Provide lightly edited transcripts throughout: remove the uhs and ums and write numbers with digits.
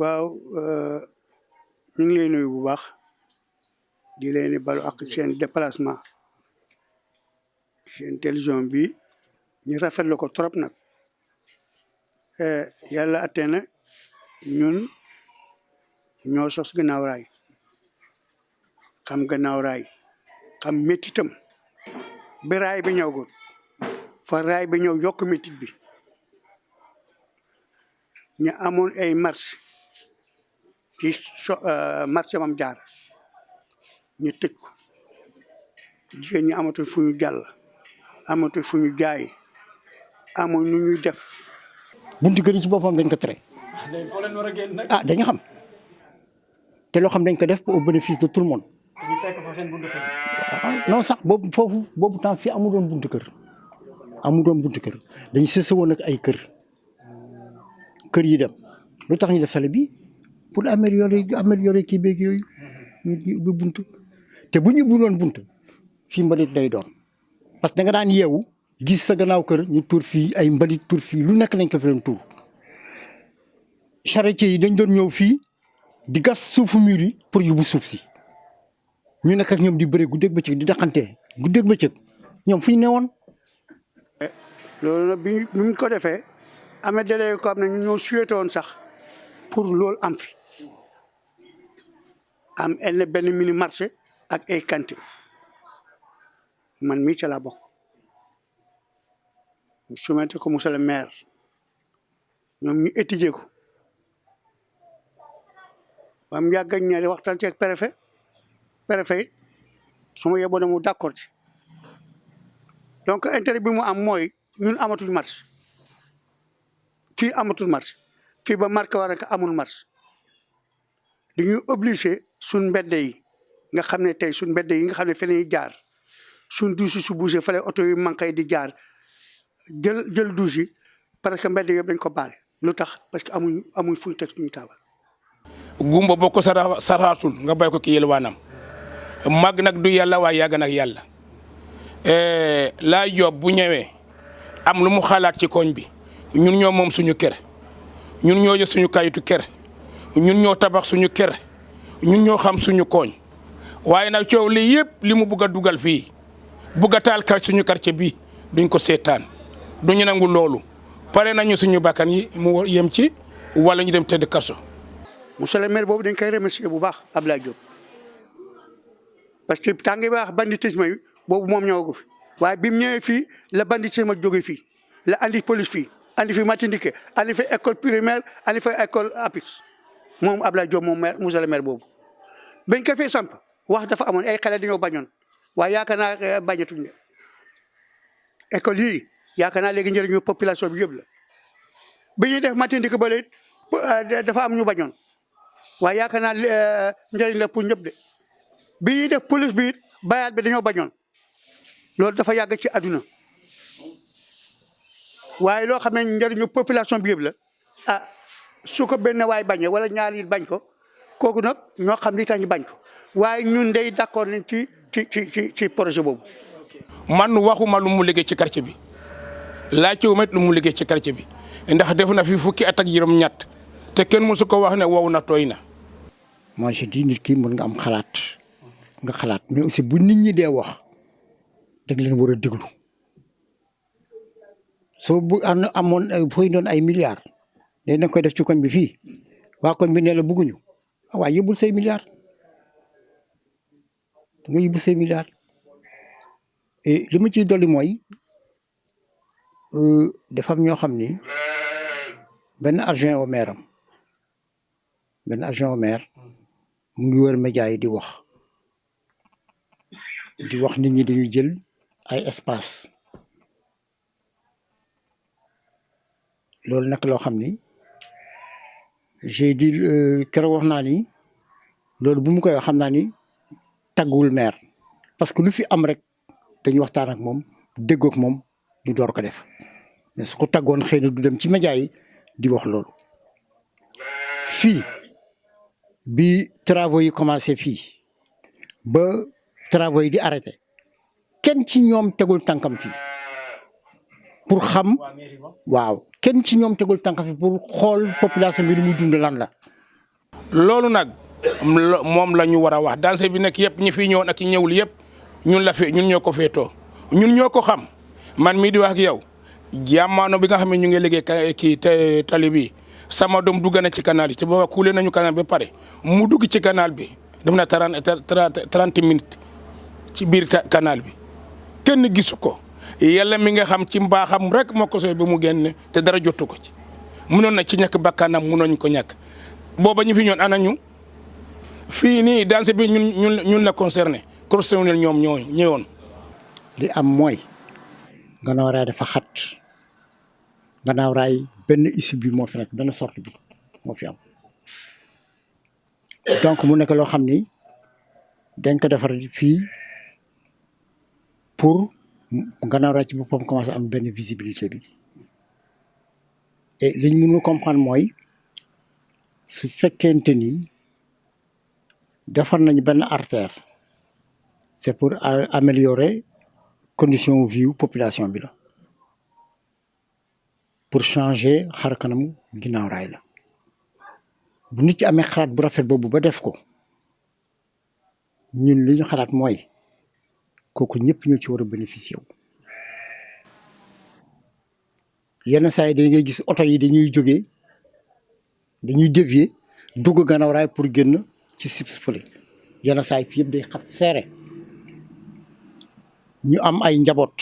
waaw ñu ngi lay nuyu bu baax di leen balu ak seen déplacement seen télévision bi ñu rafetlu ko trop nag yàlla atte na ñun ñoo sos gannaaw raay xam gannaaw raay xam méttitam ba raay bi ñëwagul fa raay bi ñëw yokk méttit bi ñu amoon ay marché ci marché mam jaar ñu tëj ko jigéen ñi amatul fu ñu jàll amatul fu ñu jaay amoon nu ñuy def. buntu kër yi ci boppam dañ ko tere. ah dañu xam te loo xam dañ ko def au bénéfice de tout le monde. ñu fekk fa seen buntu kër. non sax boobu foofu boobu temps fii amu doon buntu kër amu doon buntu kër dañu sëse woon ak ay kër yi dem lu tax ñu def tali bi pour améliorer kii beeg yooyu ñu ubbi buntu te bu ñu ubbi woon buntu fii mbalit day doon parce que da nga daan yeewu gis sa gannaaw kër ñu tuur fii ay mbalit tuur fii lu nekk nañ ko fi doon tuur charretier yi dañ doon ñëw fii di gas suufu mur yi pour yóbbu suuf si ñu nekk ak ñoom di bëre guddeeg bëccëg di daqante guddeeg bëccëg ñoom fu ñu newoon. loolu nag bi ñu ko defee amee délai ko am ne ñu ñoo souhaité woon sax pour loolu am fi am benn mini marché ak ay cantine man mii ca laa bokk ñu soumettre ko monsieur le maire ñoom ñu étudier ko ba mu yàgg ñaari waxtaan ci ak préfet it su ma yeboo mu d'accord ci donc intérêt bi mu am mooy ñun amatul marché fii amatul marché fii ba marqué war a amul marché dañuy obligé suñ mbedd yi nga xam ne tey suñ mbedd yi nga xam ne fi lañuy jaar suñ douche yi su bougé fale oto yi manqué di jaar jël douche yi parce que mbedd yëpp dañ ko baale lu tax parce que amuñ fuñ teg suñu taabal. gumba boo ko saraatul nga bay ko ki yelwaanam màgg nag du yàlla waaye yàgg nag yàlla laa job bu ñëwee am lu mu xalaat ci koñ bi ñun ñoo moom suñu kër ñun ñoo yor suñu kayitu kër ñun ñoo tabax suñu kër ñun ñoo xam suñu koñ waaye nag coow lii yëpp li mu bugg a dugal fii bugg a taal suñu quartier bi duñ ko seetaan duñu nangu loolu pare nañu suñu bakkan yi mu yem ci wala ñu dem tëdd kaso. monsieur le maire boobu dañ koy remercier bu baax Abdoulaye Diop parce que tàngi baax banditisme yi boobu moom ñëwagu fi waaye bi mu ñëwee fii la banditisme jóge fii la andi police fii andi fi Matindike andi fi école primaire andi fi école APIX moom Abdoulaye Diop moom maire monsieur le maire boobu. bañ ko fee samp wax dafa amoon ay xale dañoo bañoon waaye yaakaar naa bañatuñ de école yii yaakaar naa léegi njëriñu population bi yëpp la bi ñuy def Matindike ba léegi dafa am ñu bañoon waaye yaakaar naa njëriñ la pour ñëpp de bi ñuy def police bi bayaat bi dañoo bañoon loolu dafa yàgg ci àdduna waaye loo xam ne njëriñu population bi yëpp la ah su ko benn waay bañee wala ñaar yi bañ ko kooku nag ñoo xam li tax ñu bañ ko waaye ñun day d'accord nañ ci projet boobu. man waxuma lu mu liggéey ci quartier bi laajte wu ma lu mu liggéey ci quartier bi ndax def na fi fukki at ak juróom-ñett te kenn mësu ko wax ne wow na tooy na. moi je dis nit ki mën nga am xalaat nga xalaat mais aussi bu nit ñi dee wax da nga leen war a déglu soo bu amoon fooy doon ay milliards léegi da nga koy def ci koñ bi fii waa koñ bi nee la bëgguñu waaye yóbbul say milliards da nga yóbbul say milliards et li ma ciy dolli mooy dafa am ñoo xam ni benn adjoint au maire mu ngi wër média yi di wax nit ñi dañuy jël ay espace loolu nag loo xam ni j'ai dit keroog wax naa ni loolu bu mu koy wax xam naa ni tagguwul maire parce que lu fi am rek dañuy waxtaan ak moom déggoo ak moom ñu door ko def mais su ko taggoon xëy na du dem ci média yi di wax loolu fii bi travaux yi commencé fii ba travaux yi di arrêté kenn ci ñoom tegul tànkam fii pour xam waaw kenn ci ñoom tegul tànkam fii pour xool population bi li muy dund lan la loolu nag moom la ñu war a wax danse bi nekk yëpp ñi fi ñëwoon ak ñi ñëwul yëpp ñun ñoo ko féetoo ñun ñoo ko xam man mii di wax ak yow jamono bi nga xam ne ñu ngi liggéey kii tali bi sama doom dugg na ci canal yi te booba kuule nañu canal ba pare mu dugg ci canal bi dem na 30 minutes ci biir canal bi kenn gisu ko yàlla mi nga xam ci mbaaxam rek moo ko sooy ba mu génn te dara jotu ko ci munoon na ci ñàkk bakkanam munoon ko ñàkk booba ñu fi ñoon ana ñu fii nii danse bi ñun la concerné ñoom ñoo ñëwoon. li am mooy Gannaaw Rail dafa xat Gannaaw Rail benn issue bi moo fi nekk benn sorte bi moo fi am donc mu nekk loo xam ni dañ ko defar fii pour Gannaaw Rail ci boppam commencé am benn visibilité bi et liñ mënu comprendre mooy su fekkente ni defar nañu benn artère c'est pour améliorer condition vie population bi la pour changer xar kanamu Ginnaaw Rail la bu nit ci amee xalaat bu rafet boobu ba def ko ñun li ñu xalaat mooy kooku ñëpp ñoo ci war a bénéficier wu. yenn saa yi da ngay gis oto yi dañuy jógee dañuy dévier dugg Gannaaw Rail pour génn ci sips fële yenn saa yi fi yëpp day xat seere ñu am ay njaboot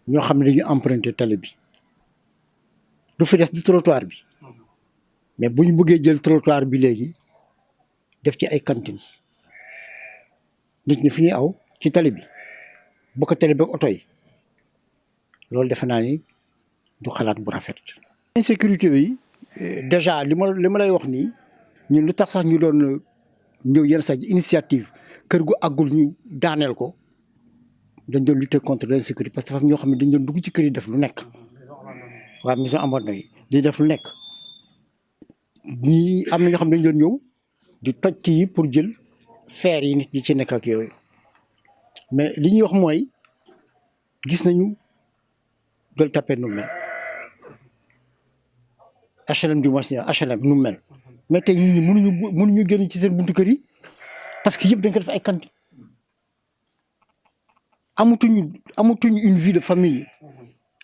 ñoo xam ne dañu emprunté tali bi du fi des du trottoir bi mais bu ñu bëggee jël trottoir bi léegi def ci ay cantine nit ñi fi ñuy aw ci tali bi bokk tali bi ak oto yi loolu defe naa ni du xalaat bu rafet. insécurité bi déjà li ma lay wax nii ñun lu tax sax ñu doon ñëw yenn sax initiative kër gu àggul ñu daaneel ko dañ doon lutter contre l'insécurité parce que dafa am ñoo xam ne dañ doon dugg ci kër yi def lu nekk waaw maison amoon na yi di def lu nekk ñii am na ñoo xam ne dañ doon ñëw di toj kii yi pour jël fer yi nit ñi ci nekk ak yooyu mais li ñuy wax mooy gis nañu Gueule Tapée nu mel HLM du moins HLM nu mel mais tey nit ñi mënuñu génn ci seen buntu kër yi parce que yëpp dañ ko def ay cantine amatuñu une vie de famille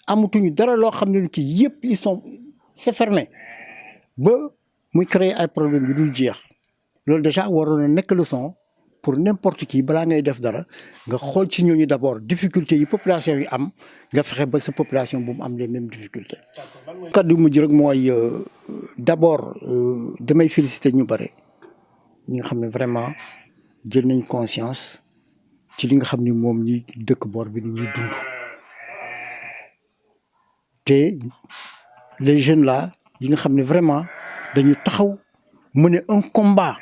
amatuñu dara loo xam ne kii yëpp c'est fermé ba muy créer ay problème yu dul jeex loolu déjà waroon na nekk leçon pour n'importe qui balaa ngay def dara nga xool ci ñooñu d'abord difficulté yi population yi am nga fexe ba sa population bu mu am les mêmes difficultés. kaddu mujj rek mooy d'abord damay féliciter ñu bare ñi nga xam ne vraiment jël nañ conscience ci li nga xam ni moom ñi dëkk boor bi ni ñuy dund te les jeunes là yi nga xam ne vraiment dañu taxaw mener un combat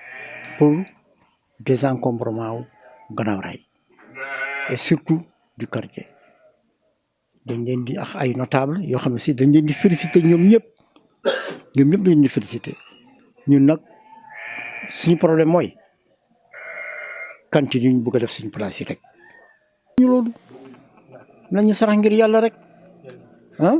pour désencombrement wu Gannaaw Rail et surtout du quartier dañ leen di ak ay notable yoo xam ne si dañ leen di féliciter ñoom ñëpp dañ leen di féliciter ñun nag suñu problème mooy cantine yi ñu bëgg a def suñu place yi rek. ñu loolu nañu sarax ngir yàlla rek ah